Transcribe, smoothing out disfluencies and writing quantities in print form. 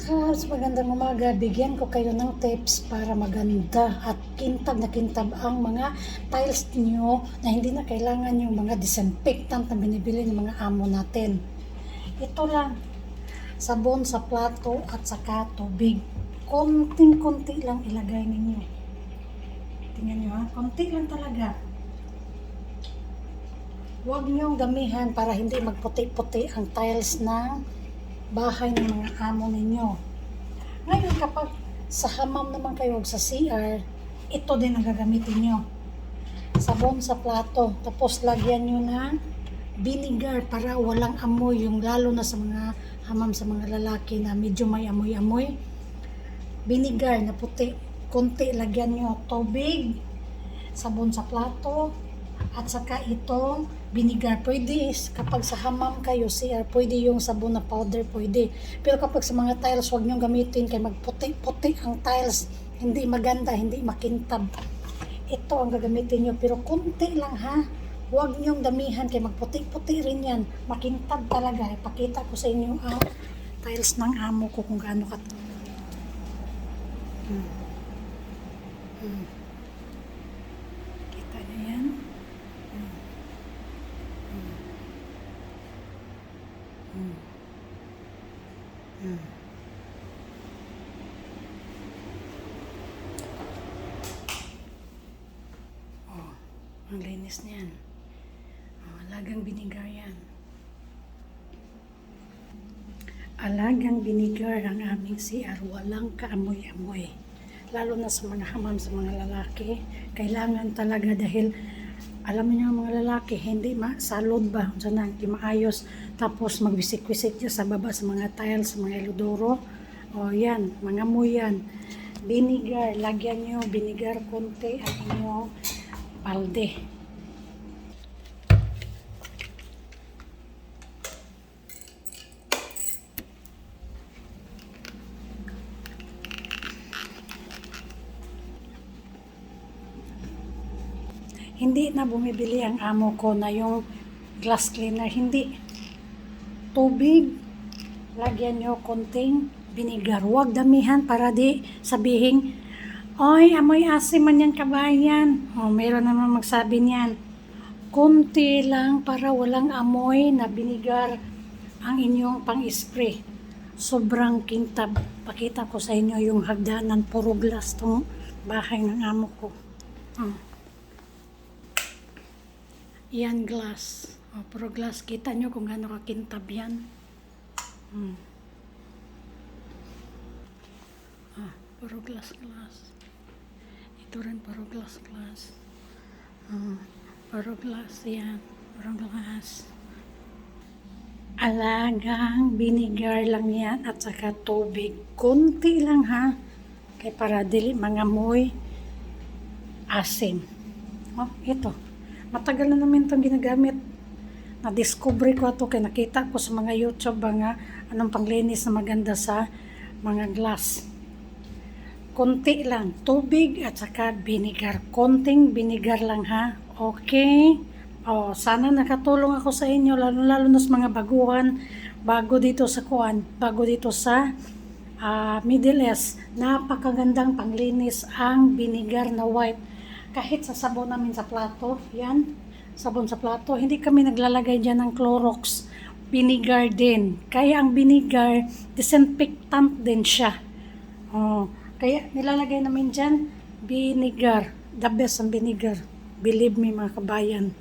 Carbs, magandang umaga. Bigyan ko kayo ng tips para maganda at kintab na kintab ang mga tiles niyo na hindi na kailangan yung mga disinfectant na binibili ng mga amo natin. Ito lang, sabon sa plato at saka tubig. Konting-konti lang ilagay ninyo. Tingnan nyo ha, konti lang talaga. Huwag niyong damihan para hindi magputi-puti ang tiles ng bahay ng mga amo ninyo. Ngayon, kapag sa hamam naman kayo sa CR, ito din ang gagamitin nyo. Sabon sa plato, tapos lagyan nyo ng vinegar para walang amoy, yung lalo na sa mga hamam sa mga lalaki na medyo may amoy-amoy. Vinegar na puti, konti lagyan nyo, tubig, sabon sa plato, at saka itong vinegar. Pwede kapag sa hamam kayo, CR, pwede yung sabon na powder, pwede. Pero kapag sa mga tiles, huwag nyo gamitin kay magputi-puti ang tiles. Hindi maganda, hindi makintab. Ito ang gagamitin nyo, pero konti lang ha. Huwag nyo damihan kay magputi-puti rin yan. Makintab talaga. Ipakita ko sa inyo ang tiles ng amo ko kung gaano ka. Kita na yan. Oh, ang linis niyan. Oh, alagang binigar yan. Alagang binigar ang aming CR. Walang kaamoy-amoy. Lalo na sa mga hamam, sa mga lalaki. Kailangan talaga dahil alam niyo mga lalaki, hindi salod ba? Hindi maayos. Tapos magbisik-bisik niya sa baba sa mga tiles, sa mga elodoro. O yan, mga amoy yan. Vinegar, lagyan nyo, vinegar konti ang inyong balde. Hindi na bumibili ang amo ko na yung glass cleaner. Hindi. Tubig, lagyan nyo konting vinegar. Huwag damihan para di sabihin, oy, amoy asim man yan kabayan. O, meron naman magsabi niyan. Konti lang para walang amoy na vinegar ang inyong pang-spray. Sobrang kintab. Pakita ko sa inyo yung hagdanan. Puro glass tong bahay ng amo ko. Yan glass. O, puro glass. Kita nyo kung gaano kakintab yan. Puro glass. Ito rin puro glass. Puro glass yan. Puro glass. Alagang vinegar lang yan at saka tubig. Konti lang ha. Kaya para dili mangamoy asim. Oh, ito. Matagal na namin itong ginagamit. Na-discover ko ito kaya nakita ko sa mga YouTube mga anong panglinis na maganda sa mga glass. Konti lang. Tubig at saka vinegar. Konting vinegar lang ha. Okay? Oh, sana nakatulong ako sa inyo lalo na sa mga baguhan. Bago dito sa Middle East. Napakagandang panglinis ang vinegar na white. Kahit sa sabon namin sa plato, yan, sabon sa plato, hindi kami naglalagay dyan ng Clorox, vinegar din. Kaya ang vinegar, disinfectant din siya. Oh, kaya nilalagay namin dyan, vinegar. The best ang vinegar. Believe me mga kabayan.